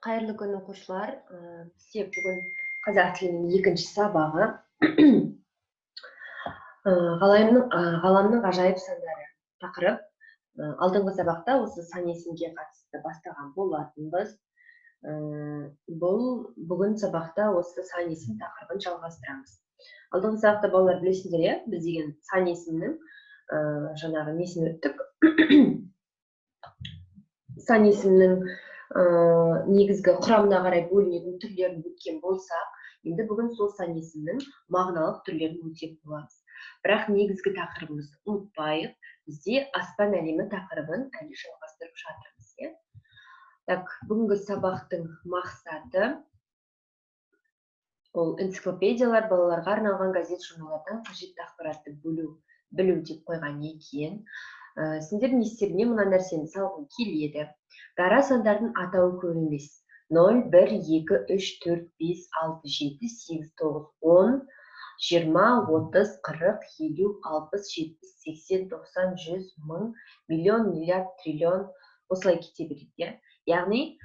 Қайырлы күн оқушылар. Бізде бүгін қазақ тілінің екінші сабағы ғаламның ғажайып сандары тақырып. Алдыңғы сабақта осы сан есімге қатысты бастаған болатынбыз. Бүгін сабақта осы сан есім тақырыбын жалғастырамыз. Алдыңғы сабақта балалар білесіңдер, біз деген сан есімнің жаңағы несін өттік. Сан есімнің негізгі құрамына қарай бөлінетін түрлерін өткен болсақ, енді бүгін сол сан есімнің мағыналық түрлерін өтетін боламыз. Бірақ негізгі тақырыбымызды ұмытпайық, бізде аспан әлемі тақырыбын әлі жалғастырып жатырмыз. Бүгінгі сабақтың мақсаты ол энциклопедиялар, балаларға арналған газет журналдардан қажетті ақпаратты білу деп қойған екен. Сендердің естеріне мына нәрсені салғым келеді. Дара сандардың атауы көп емес. 0, 1, 2, 3, 4, 5, 6, 7, 8, 9, 10, 20, 30, 40, 50, 60, 70, 80, 90, 100, 1000, миллион, миллиард, триллион осылай кете береді. Яғни,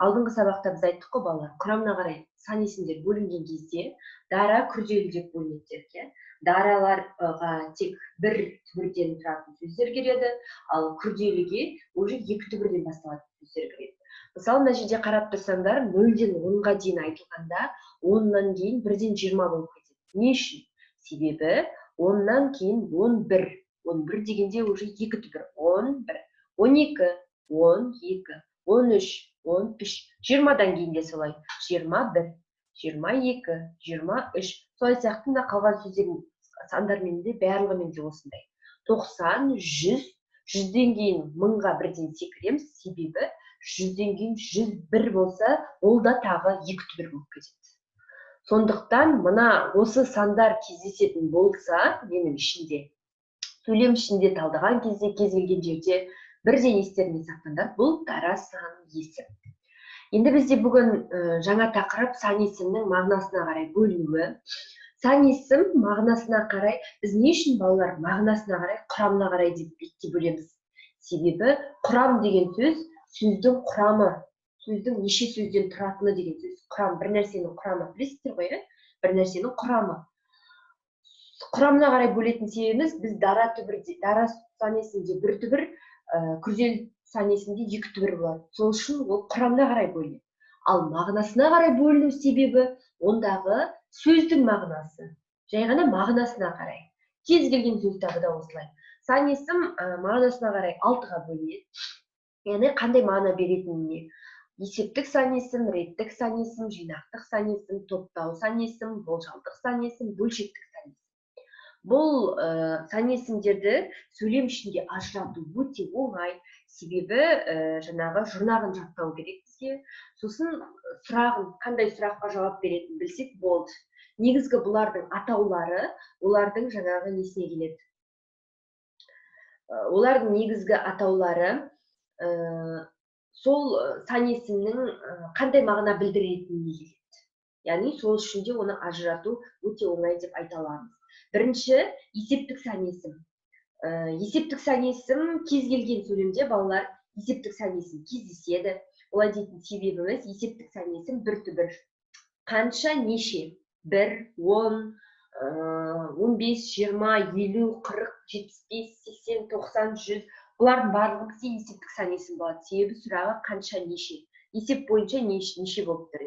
алдыңғы сабақта біз айттық қой балалар, құрамына қарай сан есімдер бөлінген кезде дара күрделі деп бөлінеді. Дараларға тек бір түбірден тұратын сөздер келеді, ал күрделіге уже екі түбірден басталатын сөздер келеді. Мысалы, мына жерде қарап тұрсаңдар, 0-ден 10-ға дейін айтылғанда, 10-нан кейін 1-ден 20 болып кетеді. Не үшін? Себебі 10-нан кейін 11. 11 дегенде уже екі түбір. 11, 12, 12, 13, 13, 20-дан кейін де солай. 21, 22, 23, солай сияқты мына қалған сөздердің сандармен де барлығымен де осындай. 90, 100, 100-ден кейін 1000-ға бірден секіреміз, себебі 100-ден кейін 101 болса, ол да тағы екі түбір болып кетеді. Сондықтан мына осы сандар кездесетін болса, менің ішінде, сөйлем ішінде талдаған кезде, кез келген жерде бірден естеріне сақтаңдар, бұл дара сан есім. Енді бізде бүгін жаңа тақырып сан есімнің мағынасына қарай бөлінуі. Сан есім мағынасына қарай, біз не үшін балалар мағынасына қарай, құрамына қарай деп бөлеміз? Себебі құрам деген сөз, сөздің құрамы, сөздің неше сөзден тұратыны деген сөз. Құрам, бір нәрсенің құрамы, білесіздер ғой, бір нәрсенің құрамы. Құрамына қарай бөлетін себебіміз, біз дара сан есімде бір түбір, күрделі сан есімде екі түбір болады. Сол үшін ол құрамына қарай бөлінеді. Ал мағынасына қарай бөліну себебі ондағы сөздің мағынасы. Жай ғана мағынасына қарай. Кез келген сөз тағы да осылай. Сан есім мағынасына қарай 6-ға бөлінеді. Яғни қандай мағына беретініне. Есептік сан есім, реттік сан есім, жинақтық сан есім, топтау сан есім, болжалдық сан есім, бөлшектік сан есім. Бұл сан есімдерді сөйлем ішінде ажырату өте оңай. Себебі жаңағы жұрнағын жаттау керек бізге. Сосын қандай сұраққа жауап беретінін білсек болды. Негізгі бұлардың атаулары, олардың жаңағы несіне келеді. Олардың негізгі атаулары сол сан есімнің қандай мағына білдіретініне келеді. Яғни сол үшін де оны ажырату өте оңай деп айта аламыз. Бірінші, есептік сан есім. Есептік сан есім кез келген сөйлемде балалар есептік сан есім кездеседі. Олай дейтін себебіміз есептік сан есім бір түбір. Қанша, неше? 1, 10, 15, 20, 50, 40, 75, 80, 90, 100. Бұлардың барлығы бізде есептік сан есім болады. Себебі сұрағы қанша, неше? Есеп бойынша неше болып тұр.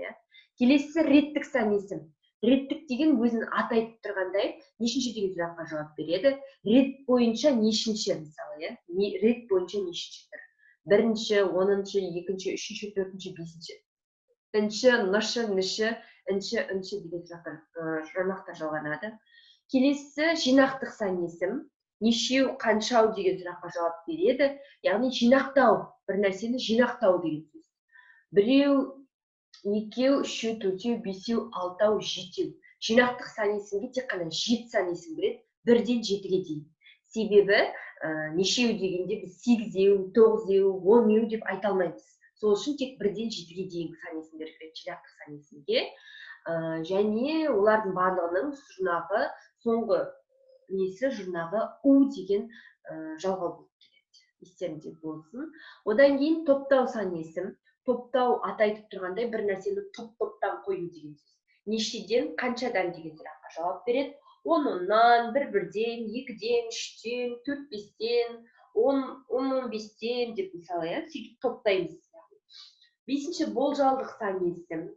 Келесі реттік сан есім. Реттік деген өзін атайтып тұрғандай, нешінші деген сұраққа жауап береді. Рет бойынша нешінші, мысалы, рет бойынша нешінші тұр. Бірінші, 10-шы, 2-ші, 3-ші, 4-ші, 5-ші. Інші, нышы, ніші, інші деген сұрақтар жалғанады. Келесі жинақтық сан есім. Нешеу, қаншау деген сұраққа жауап береді. Яғни жинақтау, бір нәрсені жинақтау деген сөз. Біреу, екеу, үшеу, төртеу, бесеу, алтау, жетеу. Жинақтық сан есімге тек қана 7 сан есім кіреді, 1-ден 7-ге дейін. Себебі нешеу дегенде біз 8-еу, 9-еу, 10-еу деп айта алмаймыз. Сол үшін тек 1-ден 7-ге дейінгі сан есімдер кіреді жинақтық сан есімге. Және олардың барлығының жұрнағы, соңғы несі жұрнағы у деген жалғау болып келеді. Естеріңде болсын. Одан кейін топтау сан есім. топтау аты айтып тұрғандай бір нәрсені топтан қою деген сөз. Нешеден, қаншадан деген сұраққа жауап береді. 10-нан, 1-1-ден, 2-ден, 3-ден, 4-5-ден, 10-15-ден деп мысалы, сөйтіп топтаймыз. Бесінші болжалдық сан есім.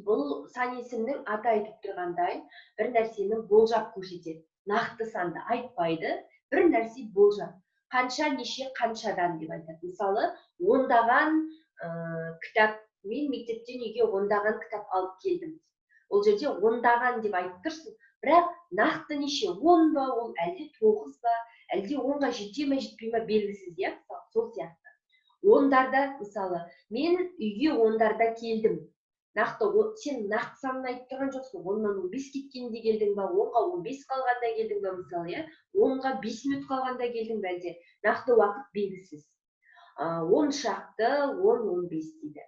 Бұл сан есімнің аты айтып тұрғандай бір нәрсені болжап көрсетеді. Нақты санды айтпайды, бір нәрсе болжап. Қанша, неше, қаншадан деп айтады. Мысалы, ондаған кітап, мен мектептен үйге ондаған кітап алып келдім. Ол жерде ондаған деп айтып тұрсың, бірақ нақты неше, 10 ба, ол әлде 9 ба, әлде 10-ға жете ме, жетпей ме белгісіз, иә, сол сияқты. Ондарда, мысалы, мен үйге ондарда келдім. Нақты, сен нақты санын айтып тұрған жоқсың, 10-нан 15 кеткенде келдің ба, 10-ға 15 қалғанда келдің ба, мысалы, иә, 10-ға 5 минут қалғанда келдің бе, әлде нақты уақыт белгісіз. 10 шақты, 10-15 дейді.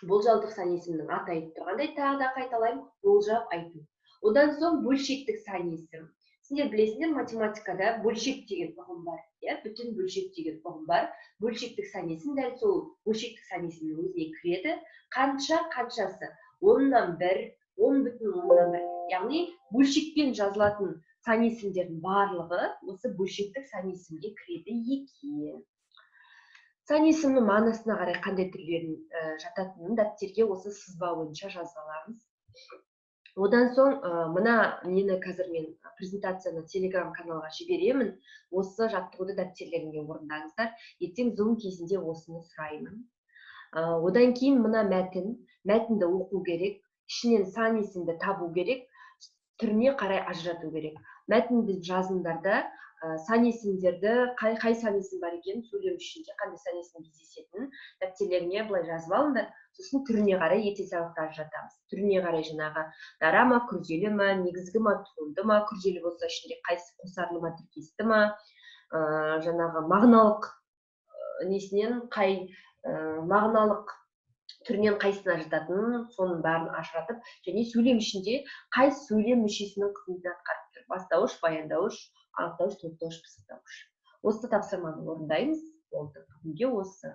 Болжалдық сан есімнің аты айтып тұрғандай, тағы да қайталаймын, болжап айту. Одан соң бөлшектік сан есім. Сендер білесіңдер, математикада бөлшек деген ұғым бар, иә, бүтін бөлшек деген ұғым бар. Бөлшектік сан есім дәл сол бөлшектік сан есімнің өзіне кіреді. Қанша, қаншасы? 10-нан 1, 10,1. Яғни бөлшекпен жазылатын сан есімдердің барлығы осы бөлшектік сан есімге кіреді екен. Сан есімнің мағынасына қарай қандай түрлерін жататынын дәптерге осы сызба бойынша жазып аламыз. Одан соң мына нені қазір мен презентацияны Telegram каналға жіберемін. Осы жаттығуды дәптерлеріңе орындаңыздар. Ертең Zoom кезінде осыны сұраймын. Одан кейін мына мәтінді оқу керек, ішінен сан есімді табу керек, түріне қарай ажырату керек. Мәтінді жазыңдарда сан есімдерді, қай сан есім бар екен, сөйлем ішінде қандай сан есім кездесетінін дәптерлеріңе былай жазып алыңдар. Сосын түріне қарай ерте сабақта ажыратамыз. Түріне қарай жаңағы дара ма, күрделі ма, негізгі ма, туынды ма, күрделі болса ішінде қайсы қосарлы ма, тіркесті ма, жаңағы мағыналық несінен мағыналық түрінен қайсына жататынын, соның бәрін ажыратып, және сөйлем ішінде қай сөйлем мүшесінің қызметін атқарып тұр. Бастауыш, баяндауыш, анықтауыш, тоқтауыш, пысықтауыш. Осы тапсырманы орындаймыз. Болды. Бүгінге осы.